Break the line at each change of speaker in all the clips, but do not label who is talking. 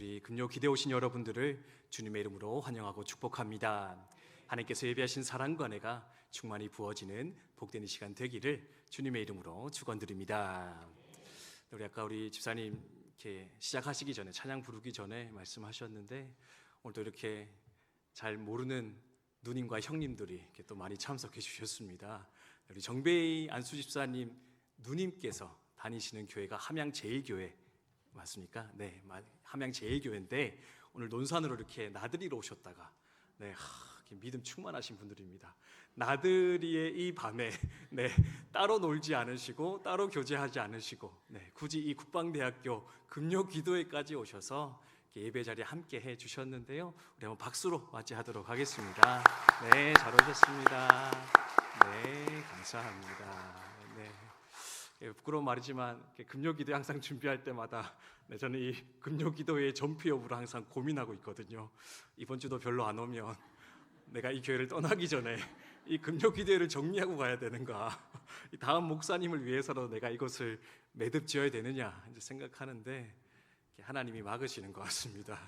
우리 금요 기대 오신 여러분들을 주님의 이름으로 환영하고 축복합니다. 하나님께서 예비하신 사랑과 은혜가 충만히 부어지는 복된 이 시간 되기를 주님의 이름으로 축원드립니다. 우리 집사님 이렇게 시작하시기 전에, 찬양 부르기 전에 말씀하셨는데, 오늘도 이렇게 잘 모르는 누님과 형님들이 이렇게 또 많이 참석해 주셨습니다. 우리 정배희 안수 집사님 누님께서 다니시는 교회가 함양제일교회 맞습니까? 네, 함양제일교회인데 오늘 논산으로 이렇게 나들이로 오셨다가 믿음 충만하신 분들입니다. 나들이의 이 밤에 따로 놀지 않으시고 따로 교제하지 않으시고 굳이 이 국방대학교 금요기도회까지 오셔서 예배 자리에 함께 해주셨는데요. 우리 한번 박수로 맞이하도록 하겠습니다. 네, 잘 오셨습니다. 네, 감사합니다. 부끄러운 말이지만 금요기도회 항상 준비할 때마다 저는 이 금요기도회의 전표 여부를 항상 고민하고 있거든요. 이번 주도 별로 안 오면 내가 이 교회를 떠나기 전에 이 금요기도회를 정리하고 가야 되는가, 다음 목사님을 위해서라도 내가 이것을 매듭 지어야 되느냐 이제 생각하는데 하나님이 막으시는 것 같습니다.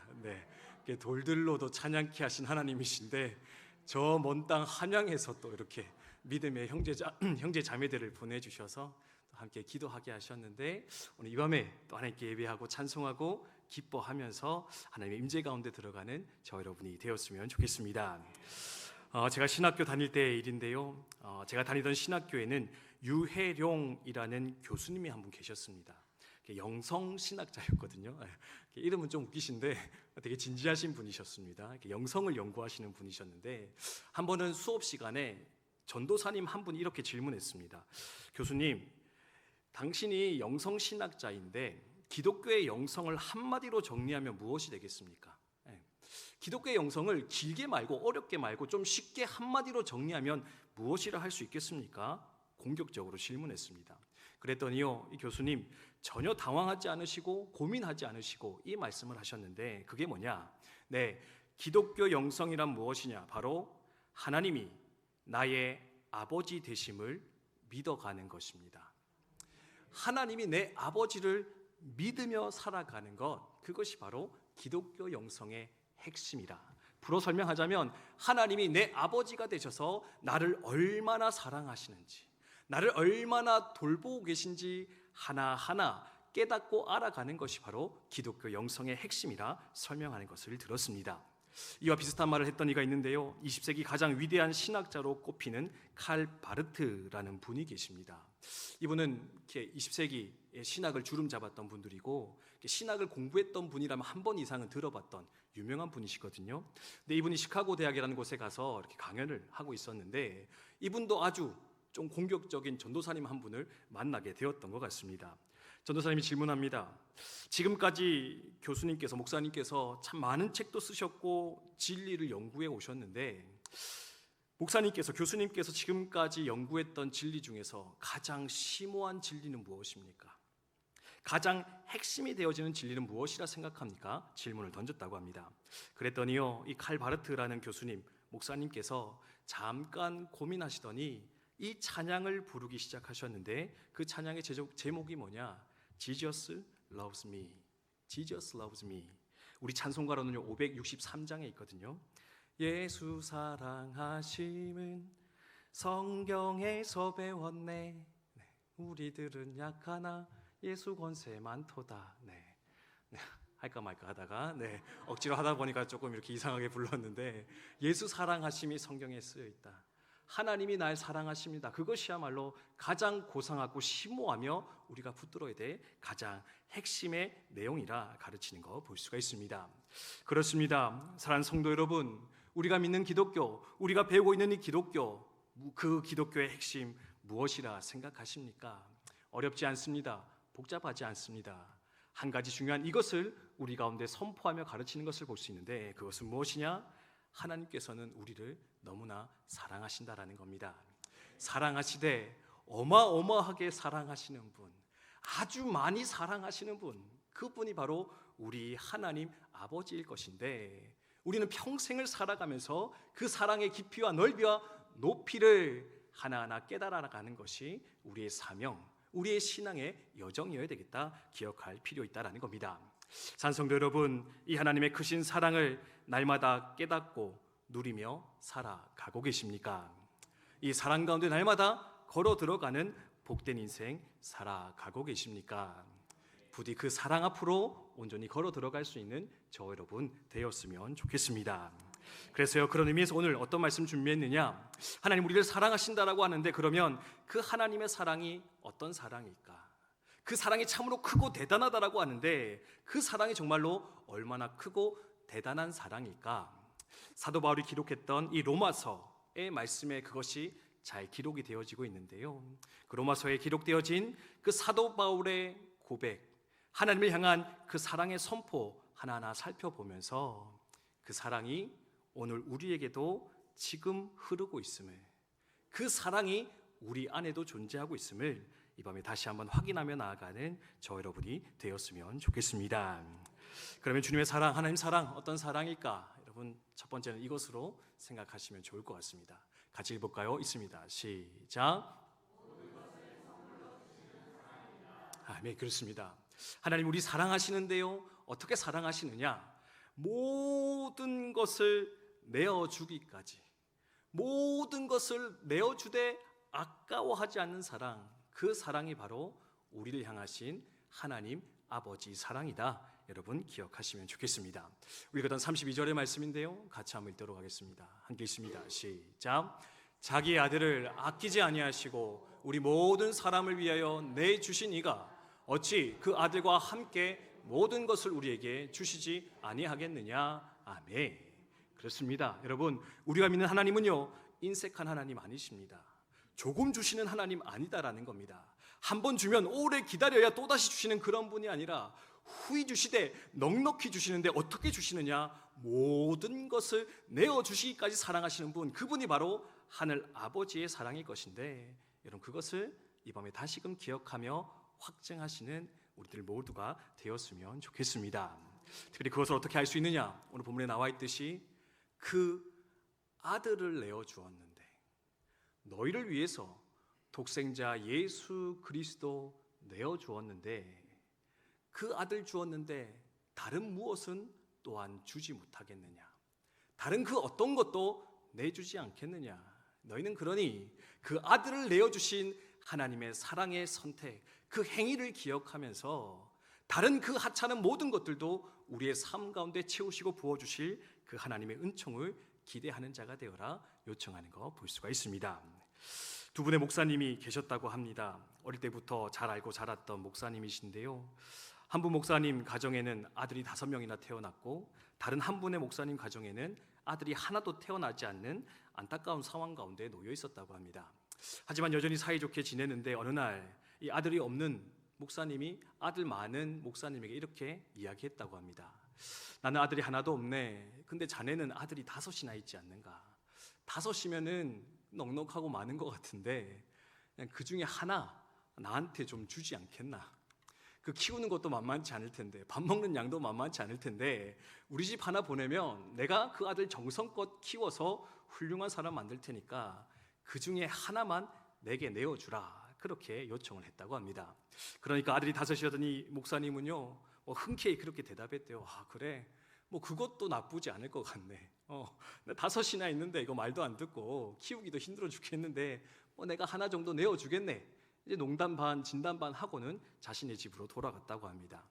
돌들로도 찬양케 하신 하나님이신데 저 먼 땅 함양에서 또 이렇게 믿음의 형제 자매들을 보내주셔서 함께 기도하게 하셨는데, 오늘 이 밤에 또 하나님께 예배하고 찬송하고 기뻐하면서 하나님의 임재 가운데 들어가는 저 여러분이 되었으면 좋겠습니다. 제가 신학교 다닐 때 일인데요, 제가 다니던 신학교에는 유해룡이라는 교수님이 한 분 계셨습니다. 영성 신학자였거든요. 이름은 좀 웃기신데 되게 진지하신 분이셨습니다. 영성을 연구하시는 분이셨는데, 한 번은 수업 시간에 전도사님 한 분이 이렇게 질문했습니다. 교수님, 당신이 영성 신학자인데 기독교의 영성을 한마디로 정리하면 무엇이 되겠습니까? 기독교의 영성을 길게 말고 어렵게 말고 좀 쉽게 한마디로 정리하면 무엇이라 할 수 있겠습니까? 공격적으로 질문했습니다. 그랬더니요, 이 교수님 전혀 당황하지 않으시고 고민하지 않으시고 이 말씀을 하셨는데, 그게 뭐냐? 기독교 영성이란 무엇이냐? 바로 하나님이 나의 아버지 되심을 믿어가는 것입니다. 하나님이 내 아버지를 믿으며 살아가는 것, 그것이 바로 기독교 영성의 핵심이라. 불어 설명하자면 하나님이 내 아버지가 되셔서 나를 얼마나 사랑하시는지, 나를 얼마나 돌보고 계신지 하나하나 깨닫고 알아가는 것이 바로 기독교 영성의 핵심이라 설명하는 것을 들었습니다. 이와 비슷한 말을 했던 이가 있는데요, 20세기 가장 위대한 신학자로 꼽히는 칼 바르트라는 분이 계십니다. 이분은 20세기의 신학을 주름 잡았던 분들이고, 신학을 공부했던 분이라면 한 번 이상은 들어봤던 유명한 분이시거든요. 근데 이분이 시카고 대학이라는 곳에 가서 이렇게 강연을 하고 있었는데, 이분도 아주 좀 공격적인 전도사님 한 분을 만나게 되었던 것 같습니다. 전도사님이 질문합니다. 지금까지 교수님께서, 목사님께서 참 많은 책도 쓰셨고 진리를 연구해 오셨는데, 목사님께서, 교수님께서 지금까지 연구했던 진리 중에서 가장 심오한 진리는 무엇입니까? 가장 핵심이 되어지는 진리는 무엇이라 생각합니까? 질문을 던졌다고 합니다. 그랬더니요, 이 칼 바르트라는 교수님, 목사님께서 잠깐 고민하시더니 이 찬양을 부르기 시작하셨는데, 그 찬양의 제목이 뭐냐? Jesus loves me. Jesus loves me. 우리 찬송가로는요 563장에 있거든요. 예수 사랑하심은 성경에서 배웠네. 우리들은 약하나 예수 권세 많도다. 할까 말까 하다가 억지로 하다 보니까 조금 이렇게 이상하게 불렀는데, 예수 사랑하심이 성경에 쓰여 있다. 하나님이 날 사랑하십니다. 그것이야말로 가장 고상하고 심오하며 우리가 붙들어야 될 가장 핵심의 내용이라 가르치는 거 볼 수가 있습니다. 그렇습니다. 사랑하는 성도 여러분, 우리가 믿는 기독교, 우리가 배우고 있는 이 기독교, 그 기독교의 핵심 무엇이라 생각하십니까? 어렵지 않습니다. 복잡하지 않습니다. 한 가지 중요한 이것을 우리 가운데 선포하며 가르치는 것을 볼 수 있는데, 그것은 무엇이냐? 하나님께서는 우리를 너무나 사랑하신다라는 겁니다. 사랑하시되 어마어마하게 사랑하시는 분, 아주 많이 사랑하시는 분, 그분이 바로 우리 하나님 아버지일 것인데, 우리는 평생을 살아가면서 그 사랑의 깊이와 넓이와 높이를 하나하나 깨달아가는 것이 우리의 사명, 우리의 신앙의 여정이어야 되겠다, 기억할 필요 있다라는 겁니다. 산성도 여러분, 이 하나님의 크신 사랑을 날마다 깨닫고 누리며 살아가고 계십니까? 이 사랑 가운데 날마다 걸어 들어가는 복된 인생 살아가고 계십니까? 부디 그 사랑 앞으로 온전히 걸어 들어갈 수 있는 저 여러분 되었으면 좋겠습니다. 그래서요, 그런 의미에서 오늘 어떤 말씀 준비했느냐, 하나님 우리를 사랑하신다라고 하는데, 그러면 그 하나님의 사랑이 어떤 사랑일까? 그 사랑이 참으로 크고 대단하다라고 하는데, 그 사랑이 정말로 얼마나 크고 대단한 사랑일까? 사도 바울이 기록했던 이 로마서의 말씀에 그것이 잘 기록이 되어지고 있는데요, 그 로마서에 기록되어진 그 사도 바울의 고백, 하나님을 향한 그 사랑의 선포 하나하나 살펴보면서 그 사랑이 오늘 우리에게도 지금 흐르고 있음을, 그 사랑이 우리 안에도 존재하고 있음을 이 밤에 다시 한번 확인하며 나아가는 저 여러분이 되었으면 좋겠습니다. 그러면 주님의 사랑, 하나님 사랑 어떤 사랑일까? 여러분, 첫 번째는 이것으로 생각하시면 좋을 것 같습니다. 같이 읽어볼까요? 있습니다. 시작. 네, 그렇습니다. 하나님 우리 사랑하시는데요, 어떻게 사랑하시느냐? 모든 것을 내어주기까지, 모든 것을 내어주되 아까워하지 않는 사랑, 그 사랑이 바로 우리를 향하신 하나님 아버지 사랑이다. 여러분 기억하시면 좋겠습니다. 우리 그다음 32절의 말씀인데요, 같이 한번 읽도록 하겠습니다. 함께 읽습니다. 시작. 자기의 아들을 아끼지 아니하시고 우리 모든 사람을 위하여 내주신 이가 어찌 그 아들과 함께 모든 것을 우리에게 주시지 아니하겠느냐. 아멘. 그렇습니다. 여러분, 우리가 믿는 하나님은요, 인색한 하나님 아니십니다. 조금 주시는 하나님 아니다라는 겁니다. 한 번 주면 오래 기다려야 또다시 주시는 그런 분이 아니라 후히 주시되 넉넉히 주시는데 어떻게 주시느냐? 모든 것을 내어주시기까지 사랑하시는 분, 그분이 바로 하늘 아버지의 사랑일 것인데, 여러분 그것을 이 밤에 다시금 기억하며 확증하시는 우리들 모두가 되었으면 좋겠습니다. 특별히 그것을 어떻게 알 수 있느냐? 오늘 본문에 나와 있듯이 그 아들을 내어주었는데, 너희를 위해서 독생자 예수 그리스도 내어주었는데, 그 아들 주었는데 다른 무엇은 또한 주지 못하겠느냐? 다른 그 어떤 것도 내주지 않겠느냐? 너희는 그러니 그 아들을 내어주신 하나님의 사랑의 선택, 그 행위를 기억하면서 다른 그 하찮은 모든 것들도 우리의 삶 가운데 채우시고 부어주실 그 하나님의 은총을 기대하는 자가 되어라 요청하는 거 볼 수가 있습니다. 두 분의 목사님이 계셨다고 합니다. 어릴 때부터 잘 알고 자랐던 목사님이신데요, 한 분 목사님 가정에는 아들이 5명이나 태어났고, 다른 한 분의 목사님 가정에는 아들이 하나도 태어나지 않는 안타까운 상황 가운데 놓여 있었다고 합니다. 하지만 여전히 사이좋게 지내는데, 어느 날 이 아들이 없는 목사님이 아들 많은 목사님에게 이렇게 이야기했다고 합니다. 나는 아들이 하나도 없네. 근데 자네는 아들이 5이나 있지 않는가? 5이면은 넉넉하고 많은 것 같은데 그냥 그 중에 하나 나한테 좀 주지 않겠나? 그 키우는 것도 만만치 않을 텐데, 밥 먹는 양도 만만치 않을 텐데, 우리 집 하나 보내면 내가 그 아들 정성껏 키워서 훌륭한 사람 만들 테니까 그 중에 하나만 내게 내어주라, 그렇게 요청을 했다고 합니다. 그러니까 아들이 5이라더니 목사님은요, 흔쾌히 그렇게 대답했대요. 아 그래, 뭐 그것도 나쁘지 않을 것 같네. 5이나 있는데 이거 말도 안 듣고 키우기도 힘들어 죽겠는데 뭐 내가 하나 정도 내어주겠네. 이제 농담 반 진담 반 하고는 자신의 집으로 돌아갔다고 합니다.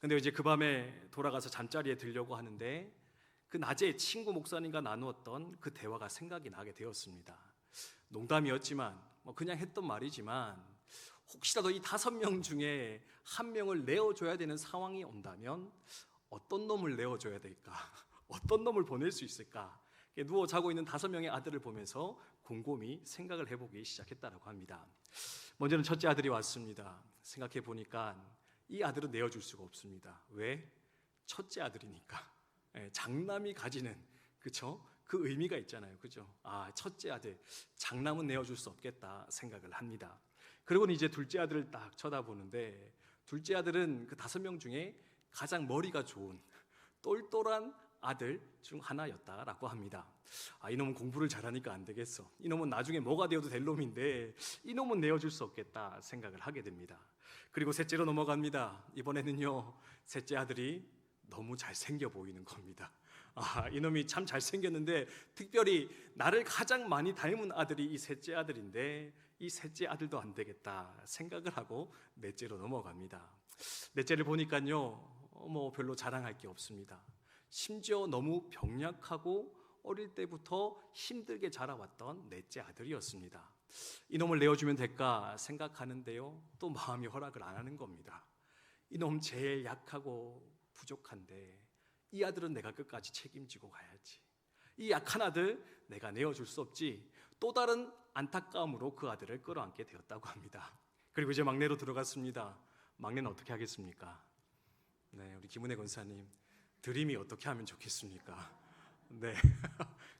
근데 이제 그 밤에 돌아가서 잠자리에 들려고 하는데, 그 낮에 친구 목사님과 나누었던 그 대화가 생각이 나게 되었습니다. 농담이었지만 그냥 했던 말이지만, 혹시라도 이 5명 중에 1명을 내어줘야 되는 상황이 온다면 어떤 놈을 내어줘야 될까? 어떤 놈을 보낼 수 있을까? 누워 자고 있는 5명의 아들을 보면서 곰곰이 생각을 해보기 시작했다고 합니다. 먼저는 첫째 아들이 왔습니다. 생각해 보니까 이 아들은 내어줄 수가 없습니다. 왜? 첫째 아들이니까. 장남이 가지는, 그렇죠? 그 의미가 있잖아요, 그죠? 아, 첫째 아들, 장남은 내어줄 수 없겠다 생각을 합니다. 그리고는 이제 둘째 아들을 딱 쳐다보는데, 둘째 아들은 그 5명 중에 가장 머리가 좋은 똘똘한 아들 중 하나였다라고 합니다. 아, 이놈은 공부를 잘하니까 안 되겠어. 이놈은 나중에 뭐가 되어도 될 놈인데 이놈은 내어줄 수 없겠다 생각을 하게 됩니다. 그리고 셋째로 넘어갑니다. 이번에는요, 셋째 아들이 너무 잘생겨 보이는 겁니다. 이놈이 참 잘생겼는데 특별히 나를 가장 많이 닮은 아들이 이 셋째 아들인데 이 셋째 아들도 안 되겠다 생각을 하고 넷째로 넘어갑니다. 넷째를 보니까요, 별로 자랑할 게 없습니다. 심지어 너무 병약하고 어릴 때부터 힘들게 자라왔던 넷째 아들이었습니다. 이놈을 내어주면 될까 생각하는데요, 또 마음이 허락을 안 하는 겁니다. 이놈 제일 약하고 부족한데 이 아들은 내가 끝까지 책임지고 가야지. 이 약한 아들 내가 내어줄 수 없지. 또 다른 안타까움으로 그 아들을 끌어안게 되었다고 합니다. 그리고 이제 막내로 들어갔습니다. 막내는 어떻게 하겠습니까? 네, 우리 김은혜 권사님, 드림이 어떻게 하면 좋겠습니까? 네,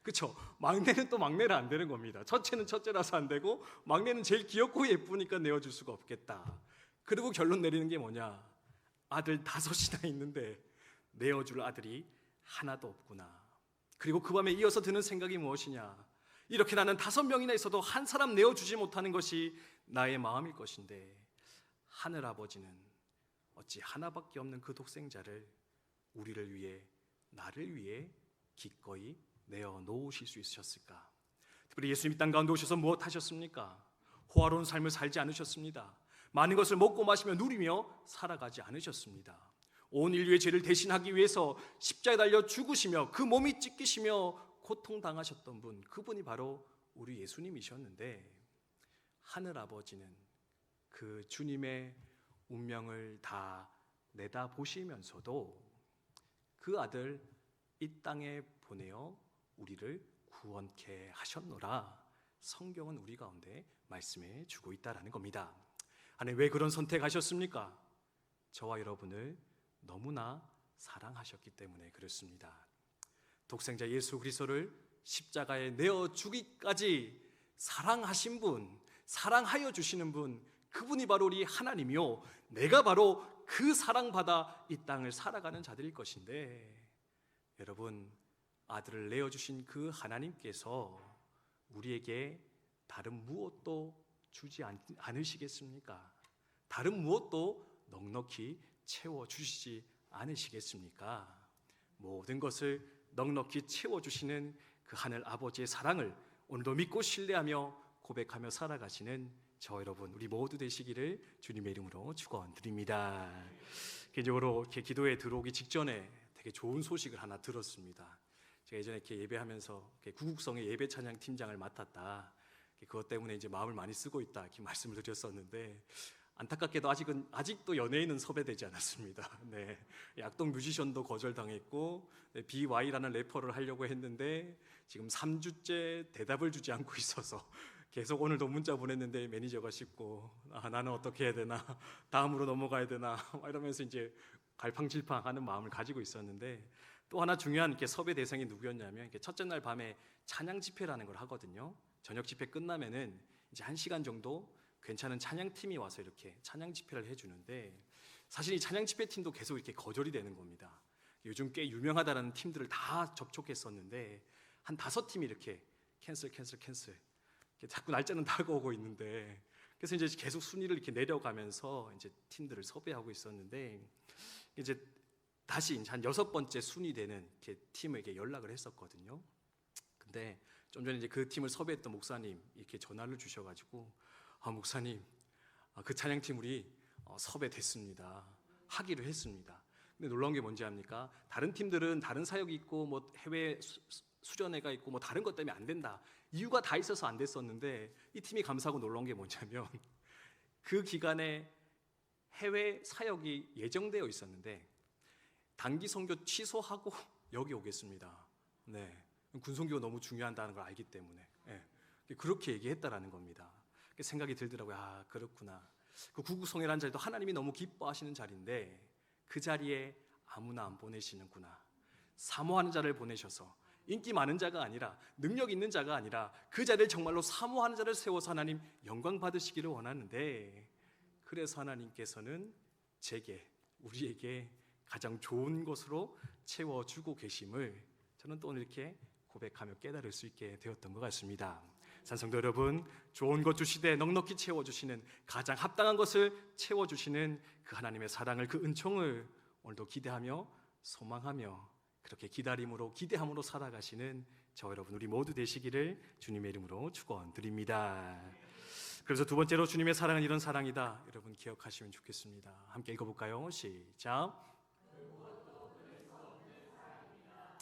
그렇죠. 막내는 또 막내라 안 되는 겁니다. 첫째는 첫째라서 안 되고 막내는 제일 귀엽고 예쁘니까 내어줄 수가 없겠다. 그리고 결론 내리는 게 뭐냐? 아들 5이나 있는데 내어줄 아들이 하나도 없구나. 그리고 그 밤에 이어서 드는 생각이 무엇이냐? 이렇게 나는 5명이나 있어도 한 사람 내어주지 못하는 것이 나의 마음일 것인데 하늘 아버지는 어찌 하나밖에 없는 그 독생자를 우리를 위해, 나를 위해 기꺼이 내어놓으실 수 있으셨을까? 특별히 예수님이 땅 가운데 오셔서 무엇 하셨습니까? 호화로운 삶을 살지 않으셨습니다. 많은 것을 먹고 마시며 누리며 살아가지 않으셨습니다. 온 인류의 죄를 대신하기 위해서 십자가에 달려 죽으시며 그 몸이 찢기시며 고통당하셨던 분, 그분이 바로 우리 예수님이셨는데 하늘 아버지는 그 주님의 운명을 다 내다보시면서도 그 아들 이 땅에 보내어 우리를 구원케 하셨노라. 성경은 우리 가운데 말씀해 주고 있다라는 겁니다. 하나님 왜 그런 선택하셨습니까? 저와 여러분을 너무나 사랑하셨기 때문에 그렇습니다. 독생자 예수 그리스도를 십자가에 내어 주기까지 사랑하신 분, 사랑하여 주시는 분, 그분이 바로 우리 하나님이요, 내가 바로 그 사랑받아 이 땅을 살아가는 자들일 것인데, 여러분, 아들을 내어주신 그 하나님께서 우리에게 다른 무엇도 주지 않으시겠습니까? 다른 무엇도 넉넉히 채워주시지 않으시겠습니까? 모든 것을 넉넉히 채워주시는 그 하늘 아버지의 사랑을 오늘도 믿고 신뢰하며 고백하며 살아가시는 저 여러분, 우리 모두 되시기를 주님의 이름으로 축원드립니다. 개인적으로 이렇게 기도에 들어오기 직전에 되게 좋은 소식을 하나 들었습니다. 제가 예전에 이렇게 예배하면서 구국성의 예배 찬양 팀장을 맡았다. 그것 때문에 이제 마음을 많이 쓰고 있다 이렇게 말씀을 드렸었는데, 안타깝게도 아직도 연예인은 섭외되지 않았습니다. 네, 악동 뮤지션도 거절당했고, BY라는 래퍼를 하려고 했는데 지금 3주째 대답을 주지 않고 있어서 계속 오늘도 문자 보냈는데 매니저가 씹고 나는 어떻게 해야 되나, 다음으로 넘어가야 되나 이러면서 이제 갈팡질팡하는 마음을 가지고 있었는데, 또 하나 중요한 이렇게 섭외 대상이 누구였냐면, 첫째 날 밤에 찬양 집회라는 걸 하거든요. 저녁 집회 끝나면은 이제 1시간 정도 괜찮은 찬양팀이 와서 이렇게 찬양 집회를 해주는데, 사실 이 찬양 집회 팀도 계속 이렇게 거절이 되는 겁니다. 요즘 꽤 유명하다라는 팀들을 다 접촉했었는데 한 5팀이 이렇게 캔슬 이렇게 자꾸 날짜는 다가오고 있는데, 그래서 이제 계속 순위를 이렇게 내려가면서 이제 팀들을 섭외하고 있었는데, 이제 다시 한 6번째 순위되는 이렇게 팀에게 연락을 했었거든요. 근데 좀 전에 이제 그 팀을 섭외했던 목사님 이렇게 전화를 주셔가지고, 목사님, 그 찬양팀 우리 섭외됐습니다. 하기로 했습니다. 근데 놀라운 게 뭔지 압니까? 다른 팀들은 다른 사역이 있고 뭐 해외 수련회가 있고 뭐 다른 것 때문에 안 된다, 이유가 다 있어서 안 됐었는데, 이 팀이 감사하고 놀라운 게 뭐냐면 그 기간에 해외 사역이 예정되어 있었는데 단기 선교 취소하고 여기 오겠습니다. 네, 군선교가 너무 중요하다는 걸 알기 때문에 그렇게 얘기했다라는 겁니다. 생각이 들더라고요. 그렇구나. 그 구구성회라는 자리도 하나님이 너무 기뻐하시는 자리인데 그 자리에 아무나 안 보내시는구나. 사모하는 자를 보내셔서, 인기 많은 자가 아니라, 능력 있는 자가 아니라 그 자리를 정말로 사모하는 자를 세워서 하나님 영광 받으시기를 원하는데, 그래서 하나님께서는 우리에게 가장 좋은 것으로 채워주고 계심을 저는 또 오늘 이렇게 고백하며 깨달을 수 있게 되었던 것 같습니다. 산성도 여러분, 좋은 것 주시되 넉넉히 채워주시는, 가장 합당한 것을 채워주시는 그 하나님의 사랑을, 그 은총을 오늘도 기대하며 소망하며 그렇게 기다림으로 기대함으로 살아가시는 저 여러분 우리 모두 되시기를 주님의 이름으로 축원드립니다. 그래서 두 번째로 주님의 사랑은 이런 사랑이다. 여러분 기억하시면 좋겠습니다. 함께 읽어볼까요? 시작.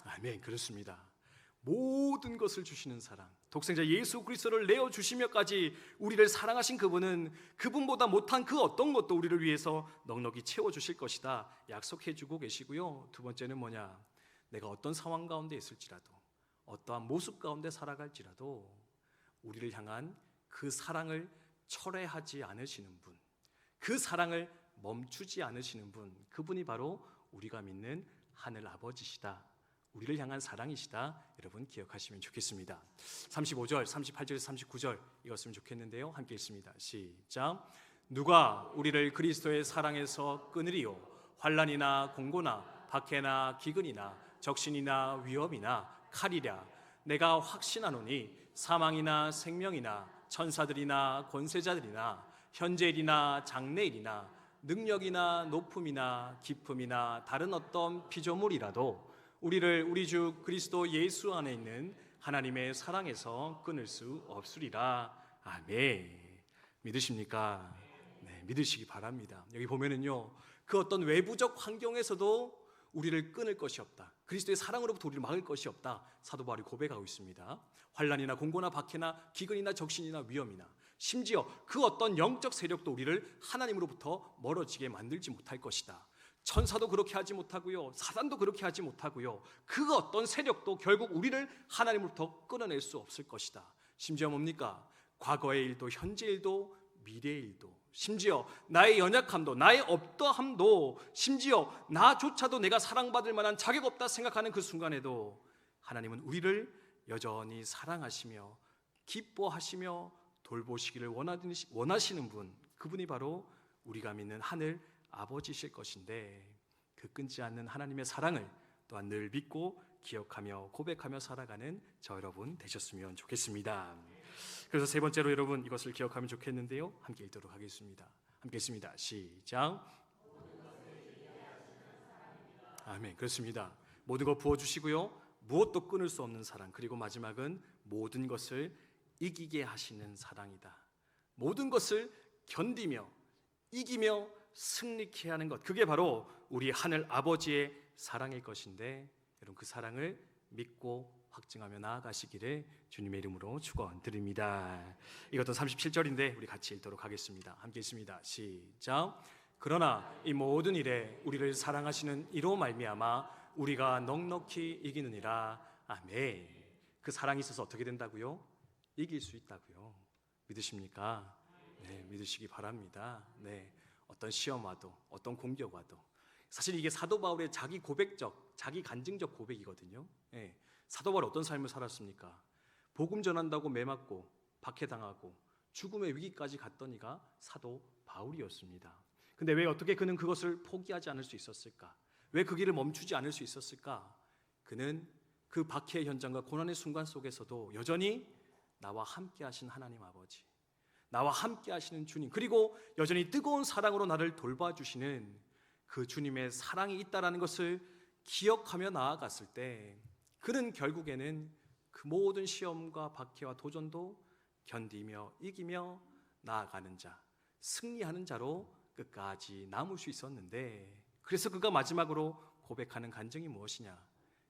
아멘. 그렇습니다. 모든 것을 주시는 사랑, 독생자 예수 그리스도를 내어 주시며까지 우리를 사랑하신 그분은 그분보다 못한 그 어떤 것도 우리를 위해서 넉넉히 채워 주실 것이다 약속해 주고 계시고요. 두 번째는 뭐냐? 내가 어떤 상황 가운데 있을지라도, 어떠한 모습 가운데 살아갈지라도 우리를 향한 그 사랑을 철회하지 않으시는 분, 그 사랑을 멈추지 않으시는 분, 그분이 바로 우리가 믿는 하늘 아버지시다. 우리를 향한 사랑이시다. 여러분 기억하시면 좋겠습니다. 35절, 38절, 39절 읽었으면 좋겠는데요. 함께 읽습니다. 시작. 누가 우리를 그리스도의 사랑에서 끊으리요? 환난이나 공고나 박해나 기근이나 적신이나 위험이나 칼이랴. 내가 확신하노니 사망이나 생명이나 천사들이나 권세자들이나 현재일이나 장래일이나 능력이나 높음이나 깊음이나 다른 어떤 피조물이라도 우리를 우리 주 그리스도 예수 안에 있는 하나님의 사랑에서 끊을 수 없으리라. 아멘. 믿으십니까? 네, 믿으시기 바랍니다. 여기 보면은요, 그 어떤 외부적 환경에서도 우리를 끊을 것이 없다. 그리스도의 사랑으로부터 우리를 막을 것이 없다. 사도 바울이 고백하고 있습니다. 환난이나 공고나 박해나 기근이나 적신이나 위험이나 심지어 그 어떤 영적 세력도 우리를 하나님으로부터 멀어지게 만들지 못할 것이다. 천사도 그렇게 하지 못하고요, 사단도 그렇게 하지 못하고요, 그 어떤 세력도 결국 우리를 하나님으로부터 끊어낼 수 없을 것이다. 심지어 뭡니까? 과거의 일도 현재 일도 미래의 일도, 심지어 나의 연약함도 나의 어떠함도, 심지어 나조차도 내가 사랑받을 만한 자격 없다 생각하는 그 순간에도 하나님은 우리를 여전히 사랑하시며 기뻐하시며 돌보시기를 원하시는 분, 그분이 바로 우리가 믿는 하늘 아버지실 것인데, 그 끊지 않는 하나님의 사랑을 또한 늘 믿고 기억하며 고백하며 살아가는 저 여러분 되셨으면 좋겠습니다. 그래서 세 번째로 여러분 이것을 기억하면 좋겠는데요. 함께 읽도록 하겠습니다. 함께 읽습니다. 시작. 아멘. 그렇습니다. 모든 것 부어주시고요, 무엇도 끊을 수 없는 사랑, 그리고 마지막은 모든 것을 이기게 하시는 사랑이다. 모든 것을 견디며 이기며 승리케 하는 것, 그게 바로 우리 하늘 아버지의 사랑일 것인데, 여러분 그 사랑을 믿고 확증하며 나아가시기를 주님의 이름으로 축원드립니다. 이것도 37절인데 우리 같이 읽도록 하겠습니다. 함께 읽습니다. 시작. 그러나 이 모든 일에 우리를 사랑하시는 이로 말미암아 우리가 넉넉히 이기느니라. 아멘. 그 사랑이 있어서 어떻게 된다고요? 이길 수 있다고요. 믿으십니까? 네, 믿으시기 바랍니다. 네. 어떤 시험 와도, 어떤 공격 와도, 사실 이게 사도 바울의 자기 고백적, 자기 간증적 고백이거든요. 예. 사도 바울 어떤 삶을 살았습니까? 복음 전한다고 매맞고 박해당하고 죽음의 위기까지 갔던 이가 사도 바울이었습니다. 근데 왜 어떻게 그는 그것을 포기하지 않을 수 있었을까? 왜 그 길을 멈추지 않을 수 있었을까? 그는 그 박해 현장과 고난의 순간 속에서도 여전히 나와 함께 하신 하나님 아버지, 나와 함께 하시는 주님, 그리고 여전히 뜨거운 사랑으로 나를 돌봐주시는 그 주님의 사랑이 있다는 것을 기억하며 나아갔을 때, 그는 결국에는 그 모든 시험과 박해와 도전도 견디며 이기며 나아가는 자, 승리하는 자로 끝까지 남을 수 있었는데, 그래서 그가 마지막으로 고백하는 간증이 무엇이냐?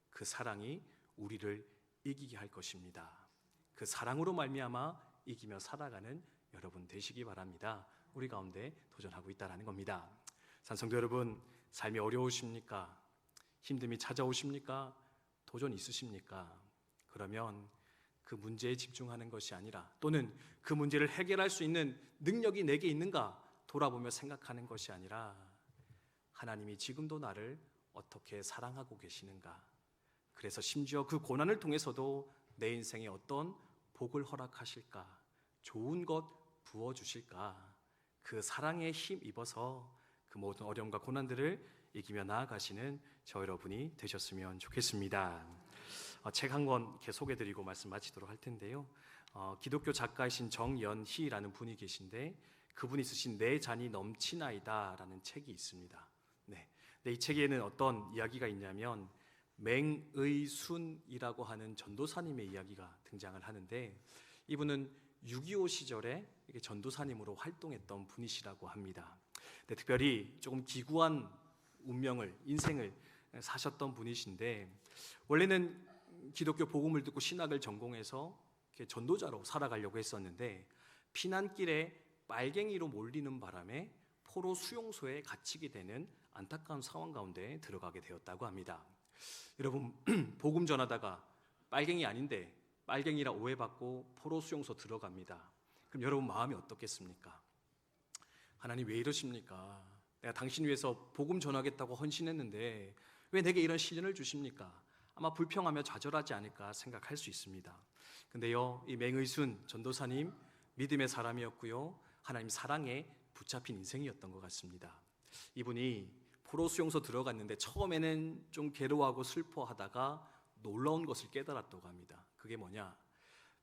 그 사랑이 우리를 이기게 할 것입니다. 그 사랑으로 말미암아 이기며 살아가는 여러분 되시기 바랍니다. 우리 가운데 도전하고 있다는 겁니다. 산성도 여러분, 삶이 어려우십니까? 힘듦이 찾아오십니까? 도전 있으십니까? 그러면 그 문제에 집중하는 것이 아니라, 또는 그 문제를 해결할 수 있는 능력이 내게 있는가 돌아보며 생각하는 것이 아니라, 하나님이 지금도 나를 어떻게 사랑하고 계시는가, 그래서 심지어 그 고난을 통해서도 내 인생에 어떤 복을 허락하실까, 좋은 것 부어주실까, 그 사랑에 힘입어서 그 모든 어려움과 고난들을 이기며 나아가시는 저 여러분이 되셨으면 좋겠습니다. 책 한 권 이렇게 소개드리고 말씀 마치도록 할 텐데요. 기독교 작가이신 정연희라는 분이 계신데, 그분이 쓰신 내 잔이 넘치나이다 라는 책이 있습니다. 네, 이 책에는 어떤 이야기가 있냐면 맹의순이라고 하는 전도사님의 이야기가 등장을 하는데, 이분은 6.25 시절에 전도사님으로 활동했던 분이시라고 합니다. 특별히 조금 기구한 인생을 사셨던 분이신데, 원래는 기독교 복음을 듣고 신학을 전공해서 전도자로 살아가려고 했었는데, 피난길에 빨갱이로 몰리는 바람에 포로 수용소에 갇히게 되는 안타까운 상황 가운데 들어가게 되었다고 합니다. 여러분, 복음 전하다가 빨갱이 아닌데 빨갱이라 오해받고 포로 수용소 들어갑니다. 그럼 여러분 마음이 어떻겠습니까? 하나님 왜 이러십니까? 내가 당신 위해서 복음 전하겠다고 헌신했는데 왜 내게 이런 시련을 주십니까? 아마 불평하며 좌절하지 않을까 생각할 수 있습니다. 근데요, 이 맹의순 전도사님 믿음의 사람이었고요, 하나님 사랑에 붙잡힌 인생이었던 것 같습니다. 이분이 포로 수용소 들어갔는데 처음에는 좀 괴로워하고 슬퍼하다가 놀라운 것을 깨달았다고 합니다. 그게 뭐냐?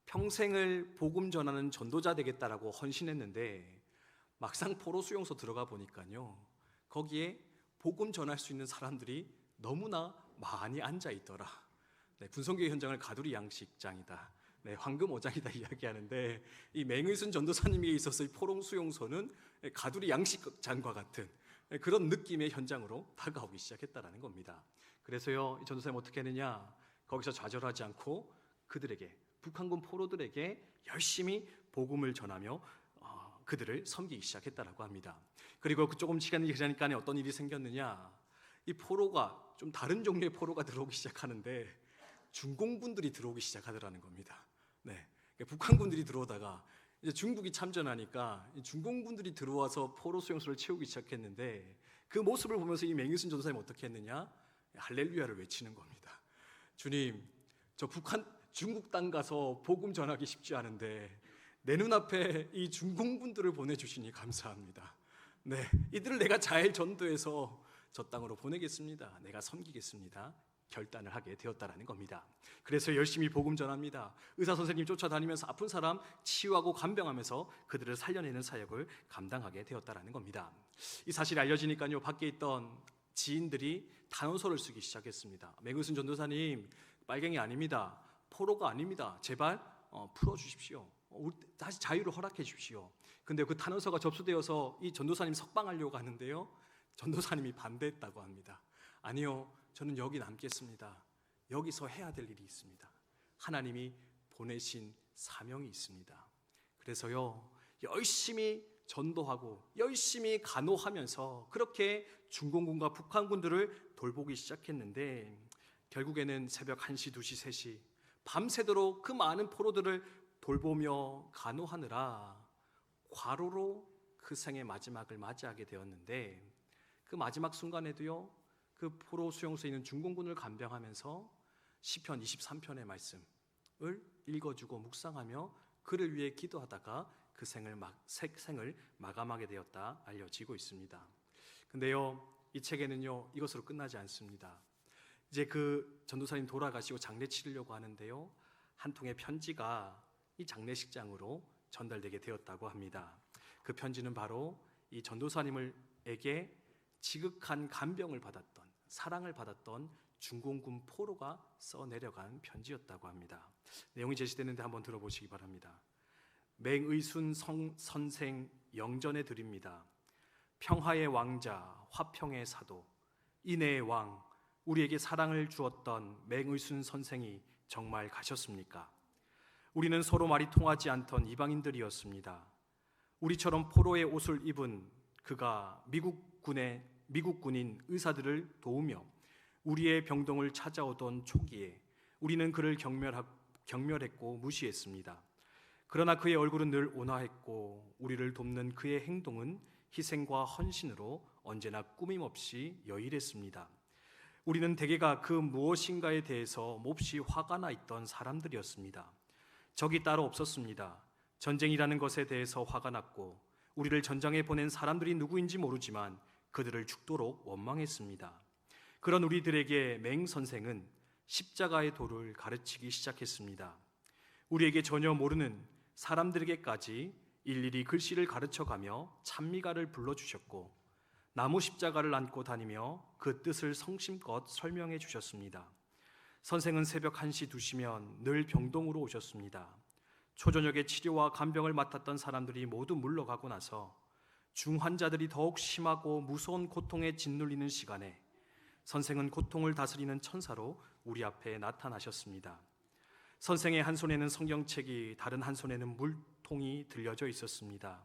평생을 복음 전하는 전도자 되겠다라고 헌신했는데 막상 포로 수용소 들어가 보니까요, 거기에 복음 전할 수 있는 사람들이 너무나 많이 앉아 있더라. 군성교회 현장을 가두리 양식장이다, 황금 어장이다 이야기하는데, 이 맹의순 전도사님에게 있어서 이 포로 수용소는 가두리 양식장과 같은 그런 느낌의 현장으로 다가오기 시작했다라는 겁니다. 그래서요, 이 전도사님 어떻게 했느냐? 거기서 좌절하지 않고 그들에게, 북한군 포로들에게 열심히 복음을 전하며 그들을 섬기기 시작했다라고 합니다. 그리고 조금 시간이 지나니까 어떤 일이 생겼느냐? 이 포로가 좀 다른 종류의 포로가 들어오기 시작하는데 중공군들이 들어오기 시작하더라는 겁니다. 북한군들이 들어오다가 이제 중국이 참전하니까 중공군들이 들어와서 포로 수용소를 채우기 시작했는데, 그 모습을 보면서 이 맹의순 전도사님 어떻게 했느냐? 할렐루야를 외치는 겁니다. 주님, 저 중국 땅 가서 복음 전하기 쉽지 않은데 내 눈앞에 이 중공군들을 보내주시니 감사합니다. 이들을 내가 잘 전도해서 저 땅으로 보내겠습니다. 내가 섬기겠습니다. 결단을 하게 되었다라는 겁니다. 그래서 열심히 복음 전합니다. 의사 선생님 쫓아다니면서 아픈 사람 치유하고 간병하면서 그들을 살려내는 사역을 감당하게 되었다라는 겁니다. 이 사실이 알려지니까요, 밖에 있던 지인들이 단호서를 쓰기 시작했습니다. 맹의순 전도사님, 빨갱이 아닙니다. 포로가 아닙니다. 제발 풀어주십시오. 다시 자유를 허락해 주십시오. 근데 그 단호서가 접수되어서 이 전도사님 석방하려고 하는데요, 전도사님이 반대했다고 합니다. 아니요, 저는 여기 남겠습니다. 여기서 해야 될 일이 있습니다. 하나님이 보내신 사명이 있습니다. 그래서요, 열심히 전도하고 열심히 간호하면서 그렇게 중공군과 북한군들을 돌보기 시작했는데, 결국에는 새벽 1시, 2시, 3시 밤새도록 그 많은 포로들을 돌보며 간호하느라 과로로 그 생의 마지막을 맞이하게 되었는데, 그 마지막 순간에도요, 그 포로 수용소에 있는 중공군을 간병하면서 시편 23편의 말씀을 읽어주고 묵상하며 그를 위해 기도하다가 그 생을 마감하게 되었다 알려지고 있습니다. 근데요, 이 책에는요, 이것으로 끝나지 않습니다. 이제 그 전도사님 돌아가시고 장례 치르려고 하는데요, 한 통의 편지가 이 장례식장으로 전달되게 되었다고 합니다. 그 편지는 바로 이 전도사님에게 지극한 간병을 받았던, 사랑을 받았던 중공군 포로가 써내려간 편지였다고 합니다. 내용이 제시되는데 한번 들어보시기 바랍니다. 맹의순 선생 영전에 드립니다. 평화의 왕자, 화평의 사도, 인애의 왕, 우리에게 사랑을 주었던 맹의순 선생이 정말 가셨습니까? 우리는 서로 말이 통하지 않던 이방인들이었습니다. 우리처럼 포로의 옷을 입은 그가 미국 군인 의사들을 도우며 우리의 병동을 찾아오던 초기에 우리는 그를 경멸했고 무시했습니다. 그러나 그의 얼굴은 늘 온화했고 우리를 돕는 그의 행동은 희생과 헌신으로 언제나 꾸밈없이 여일했습니다. 우리는 대개가 그 무엇인가에 대해서 몹시 화가 나 있던 사람들이었습니다. 적이 따로 없었습니다. 전쟁이라는 것에 대해서 화가 났고 우리를 전장에 보낸 사람들이 누구인지 모르지만 그들을 죽도록 원망했습니다. 그런 우리들에게 맹 선생은 십자가의 도를 가르치기 시작했습니다. 우리에게 전혀 모르는 사람들에게까지 일일이 글씨를 가르쳐가며 찬미가를 불러주셨고 나무 십자가를 안고 다니며 그 뜻을 성심껏 설명해 주셨습니다. 선생은 새벽 1시, 2시면 늘 병동으로 오셨습니다. 초저녁에 치료와 간병을 맡았던 사람들이 모두 물러가고 나서 중환자들이 더욱 심하고 무서운 고통에 짓눌리는 시간에 선생은 고통을 다스리는 천사로 우리 앞에 나타나셨습니다. 선생의 한 손에는 성경책이, 다른 한 손에는 물통이 들려져 있었습니다.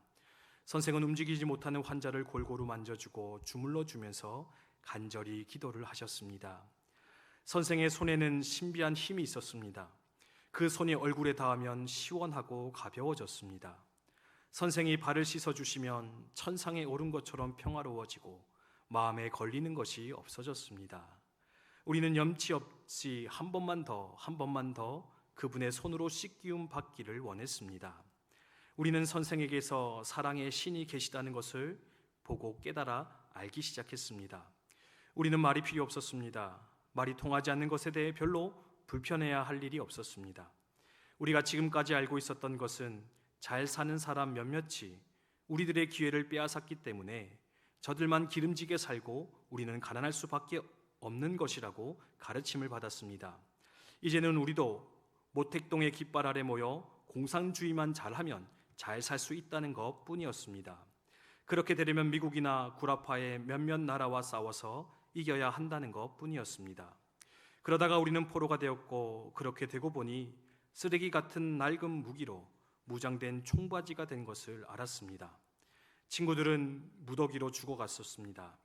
선생은 움직이지 못하는 환자를 골고루 만져주고 주물러 주면서 간절히 기도를 하셨습니다. 선생의 손에는 신비한 힘이 있었습니다. 그 손이 얼굴에 닿으면 시원하고 가벼워졌습니다. 선생이 발을 씻어주시면 천상에 오른 것처럼 평화로워지고 마음에 걸리는 것이 없어졌습니다. 우리는 염치 없이 한 번만 더 그분의 손으로 씻기움 받기를 원했습니다. 우리는 선생에게서 사랑의 신이 계시다는 것을 보고 깨달아 알기 시작했습니다. 우리는 말이 필요 없었습니다. 말이 통하지 않는 것에 대해 별로 불편해야 할 일이 없었습니다. 우리가 지금까지 알고 있었던 것은 잘 사는 사람 몇몇이 우리들의 기회를 빼앗았기 때문에 저들만 기름지게 살고 우리는 가난할 수밖에 없는 것이라고 가르침을 받았습니다. 이제는 우리도 모택동의 깃발 아래 모여 공산주의만 잘하면 잘 살 수 있다는 것 뿐이었습니다. 그렇게 되려면 미국이나 구라파의 몇몇 나라와 싸워서 이겨야 한다는 것 뿐이었습니다. 그러다가 우리는 포로가 되었고, 그렇게 되고 보니 쓰레기 같은 낡은 무기로 무장된 총바지가 된 것을 알았습니다. 친구들은 무더기로 죽어갔었습니다.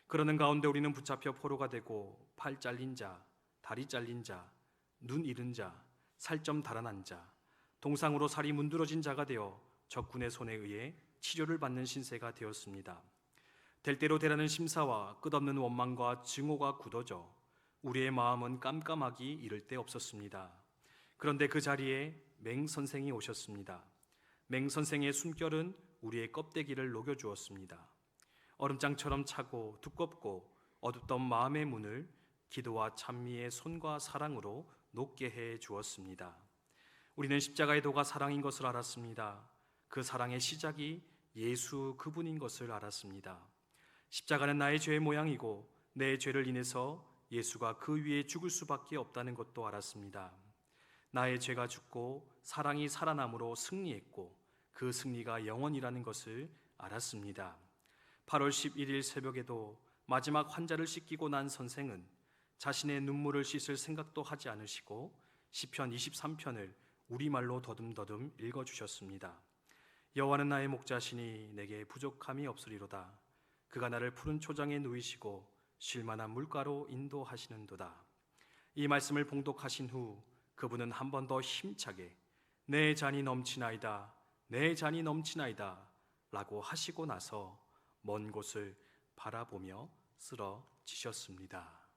그러는 가운데 우리는 붙잡혀 포로가 되고 팔 잘린 자, 다리 잘린 자, 눈 잃은 자, 살 좀 달아난 자, 동상으로 살이 문드러진 자가 되어 적군의 손에 의해 치료를 받는 신세가 되었습니다. 될 대로 되라는 심사와 끝없는 원망과 증오가 굳어져 우리의 마음은 깜깜하기 이를 데 없었습니다. 그런데 그 자리에 맹 선생이 오셨습니다. 맹 선생의 숨결은 우리의 껍데기를 녹여주었습니다. 얼음장처럼 차고 두껍고 어둡던 마음의 문을 기도와 찬미의 손과 사랑으로 녹게 해 주었습니다. 우리는 십자가의 도가 사랑인 것을 알았습니다. 그 사랑의 시작이 예수 그분인 것을 알았습니다. 십자가는 나의 죄의 모양이고 내 죄를 인해서 예수가 그 위에 죽을 수밖에 없다는 것도 알았습니다. 나의 죄가 죽고 사랑이 살아남으로 승리했고 그 승리가 영원이라는 것을 알았습니다. 8월 11일 새벽에도 마지막 환자를 씻기고 난 선생은 자신의 눈물을 씻을 생각도 하지 않으시고 시편 23편을 우리말로 더듬더듬 읽어주셨습니다. 여호와는 나의 목자시니 내게 부족함이 없으리로다. 그가 나를 푸른 초장에 누이시고 쉴만한 물가로 인도하시는도다. 이 말씀을 봉독하신 후 그분은 한 번 더 힘차게 내 잔이 넘치나이다, 내 잔이 넘치나이다 라고 하시고 나서 먼 곳을 바라보며 쓰러지셨습니다.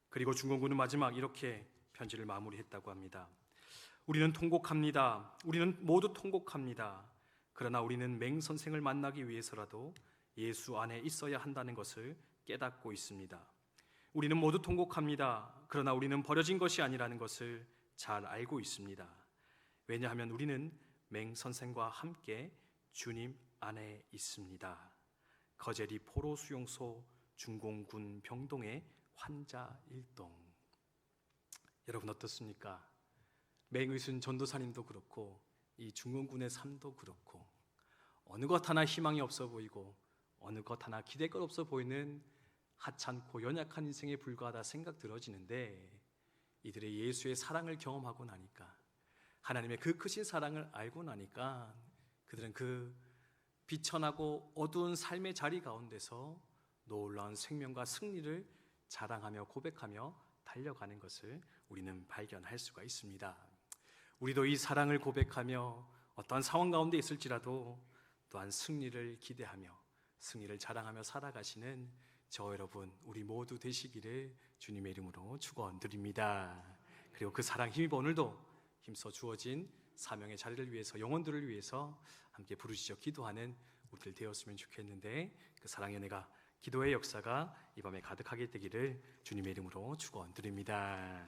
그리고 중공군은 마지막 이렇게 편지를 마무리했다고 합니다. 우리는 통곡합니다. 우리는 모두 통곡합니다. 그러나 우리는 맹 선생을 만나기 위해서라도 예수 안에 있어야 한다는 것을 깨닫고 있습니다. 우리는 모두 통곡합니다. 그러나 우리는 버려진 것이 아니라는 것을 잘 알고 있습니다. 왜냐하면 우리는 맹 선생과 함께 주님 안에 있습니다. 거제리 포로 수용소 중공군 병동의 환자 일동. 여러분 어떻습니까? 맹의순 전도사님도 그렇고 이 중공군의 삶도 그렇고 어느 것 하나 희망이 없어 보이고 어느 것 하나 기대가 없어 보이는 하찮고 연약한 인생에 불과하다 생각 들어지는데 이들의 예수의 사랑을 경험하고 나니까 하나님의 그 크신 사랑을 알고 나니까 그들은 그 비천하고 어두운 삶의 자리 가운데서 놀라운 생명과 승리를 자랑하며 고백하며 달려가는 것을 우리는 발견할 수가 있습니다. 우리도 이 사랑을 고백하며 어떠한 상황 가운데 있을지라도 또한 승리를 기대하며 승리를 자랑하며 살아가시는 저 여러분 우리 모두 되시기를 주님의 이름으로 축원드립니다. 그리고 그 사랑 힘입어 오늘도 힘써 주어진 사명의 자리를 위해서 영혼들을 위해서 함께 부르짖어 기도하는 우리들 되었으면 좋겠는데 그 사랑의 은혜가 기도의 역사가 이 밤에 가득하게 되기를 주님의 이름으로 축원드립니다.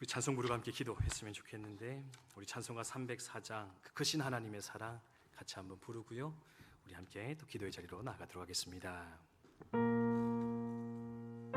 우리 찬송 부르고 함께 기도했으면 좋겠는데 우리 찬송가 304장 그 크신 하나님의 사랑 같이 한번 부르고요. 우리 함께 또 기도의 자리로 나아가도록 하겠습니다.